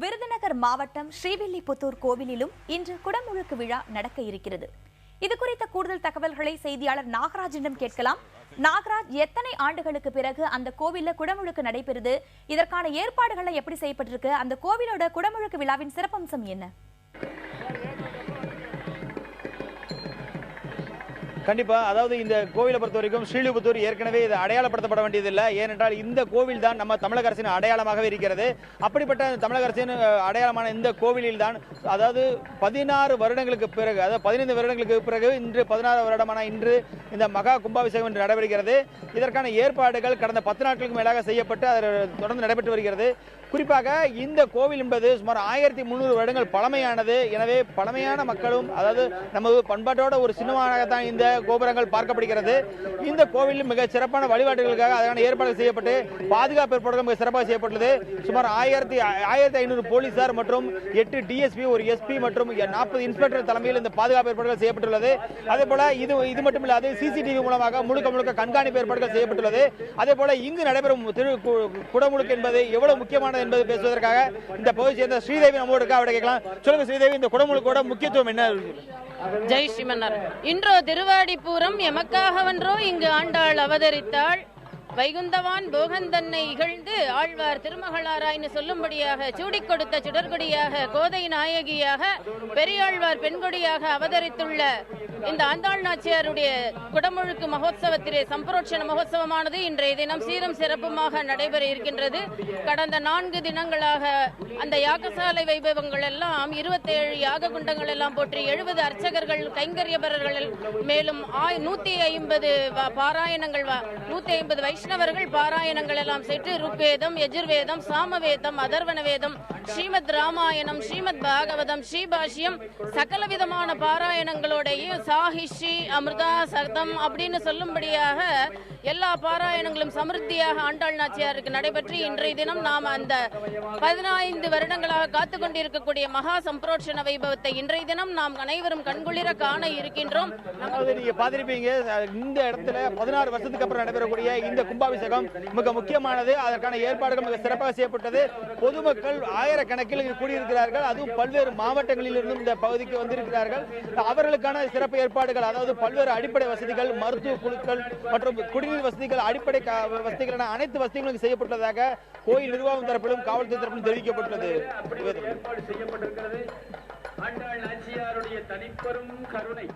விருதுநகர் மாவட்டம் ஸ்ரீவில்லிபுத்தூர் கோவிலிலும் இன்று குடமுழுக்கு விழா நடக்க இருக்கிறது. இது குறித்த கூடுதல் தகவல்களை செய்தியாளர் நாகராஜிடம் கேட்கலாம். நாகராஜ், எத்தனை ஆண்டுகளுக்கு பிறகு அந்த கோவில்ல குடமுழுக்கு நடைபெறுது? இதற்கான ஏற்பாடுகளை எப்படி செய்யப்பட்டிருக்கு? அந்த கோவிலோட குடமுழுக்கு விழாவின் சிறப்பம்சம் என்ன? கண்டிப்பா, அதாவது இந்த கோவிலை பொறுத்த வரைக்கும் ஸ்ரீவில்லிபுத்தூர் ஏற்கனவே இது அடையாளப்படுத்தப்பட வேண்டியதில்லை. ஏனென்றால் இந்த கோவில் தான் நம்ம தமிழக அரசின் அடையாளமாகவே இருக்கிறது. அப்படிப்பட்ட தமிழக அரசின் அடையாளமான இந்த கோவிலில் தான் அதாவது 16 வருடங்களுக்கு பிறகு, அதாவது 15 வருடங்களுக்கு பிறகு இன்று 16 வருடமான இன்று இந்த மகா கும்பாபிஷேகம் என்று நடைபெறுகிறது. இதற்கான ஏற்பாடுகள் கடந்த 10 நாட்களுக்கு மேலாக செய்யப்பட்டு அது தொடர்ந்து நடைபெற்று வருகிறது. குறிப்பாக இந்த கோவில் என்பது சுமார் 1300 வருடங்கள் பழமையானது. எனவே பழமையான மக்களும், அதாவது நமது பண்பாட்டோட ஒரு சின்னமாகத்தான் இந்த கோபுரங்கள் பார்க்கப்படுகிறது. இந்த கோவில் மிக சிறப்பான வழிபாடுகளுக்காக அதற்கான ஏற்பாடு செய்யப்பட்டு பாதுகாப்பு ஏற்பாடுகள் மிக சிறப்பாக செய்யப்பட்டுள்ளது. சுமார் 1500 போலீசார் மற்றும் 8 டிஎஸ்பி, ஒரு எஸ்பி மற்றும் 40 இன்ஸ்பெக்டர் தலைமையில் இந்த பாதுகாப்பு ஏற்பாடுகள் செய்யப்பட்டுள்ளது. அதே போல இது மட்டுமில்லாது சிசிடிவி மூலமாக முழுக்க கண்காணிப்பு ஏற்பாடுகள் செய்யப்பட்டுள்ளது. அதே போல இங்கு நடைபெறும் குடமுழுக்கு என்பது எவ்வளவு முக்கியமானது என்பது பேசுவதற்காக இந்த பகுதியை சேர்ந்த ஸ்ரீதேவி நம்மோடு இருக்கா. அவரை கேட்கலாம். சொல்லுங்க ஸ்ரீதேவி, இந்த குடமுழுக்கோட முக்கியத்துவம் என்ன? ஜெய் ஸ்ரீமன்னார். இன்றோ திருவாடிப்பூரம் எமக்காகவென்றோ இங்கு ஆண்டாள் அவதரித்தாள். வைகுந்தவான் போகந்தன்னை இகழ்ந்து ஆழ்வார் திருமகளாராய்னு சொல்லும்படியாக சூடிக் கொடுத்த சுடர்கொடியாக, கோதை நாயகியாக, பெரியாழ்வார் பெண்கொடியாக அவதரித்துள்ள இந்த ஆண்டாள் நாச்சியாருடைய குடமுழுக்கு மகோத்சவத்திலே சம்பரோட்சண மகோத்சவமானது இன்றைய தினம் சீரும் சிறப்புமாக நடைபெற இருக்கின்றது. கடந்த 4 தினங்களாக அந்த யாகசாலை வைபவங்கள் எல்லாம் 27 யாக குண்டங்கள் எல்லாம் போற்றி 70 அர்ச்சகர்கள், கைங்கரியபரர்கள், மேலும் 150 பாராயணங்கள், 150 வைஷ்ணவர்கள் பாராயணங்கள் எல்லாம் செய்து ருக்வேதம், யஜுர்வேதம், சாமவேதம், அதர்வண வேதம், ஸ்ரீமத் ராமாயணம், ஸ்ரீமத் பாகவதம், ஸ்ரீபாஷ்யம், சகல விதமான பாராயணங்களோடையும் சாஹிஷி, அமிர்தா, சதம் அப்படின்னு சொல்லும்படியாக எல்லா பாராயணங்களும் சமிருத்தியாக ஆண்டாள் நாச்சியாருக்கு நடைபெற்று இன்றைய தினம் நாம் அந்த 15 வருடங்களாக காத்து கொண்டிருக்கக்கூடிய மகா சம்பரோட்சண வைபவத்தை இன்றைய தினம் நாம் அனைவரும் கண்குளிர காண இருக்கின்றோம். நீங்க பார்த்திருப்பீங்க, இந்த இடத்துல 16 வருஷத்துக்கு அப்புறம் நடைபெறக்கூடிய இந்த கும்பாபிஷேகம் மிக முக்கியமானது. அதற்கான ஏற்பாடுகள் மிக சிறப்பாக செய்யப்பட்டது. பொதுமக்கள் ஆயிரக்கணக்கில் கூடியிருக்கிறார்கள். அதுவும் பல்வேறு மாவட்டங்களில் இருந்தும் இந்த பகுதிக்கு வந்திருக்கிறார்கள். அவர்களுக்கான சிறப்பு ஏற்பாடுகள், அதாவது பல்வேறு அடிப்படை வசதிகள், மருத்துவ குழுக்கள் மற்றும் குடிநீர் வசதிகள், அடிப்படை வசதிகள், அனைத்து வசதிகளும் செய்யப்பட்டதாக கோயில் நிர்வாகம் தரப்பிலும் காவல்துறை தரப்பிலும் தெரிவிக்கப்பட்டுள்ளது. ஆண்டாள் நாச்சியாருடைய தனிப்பெரும் கருணை.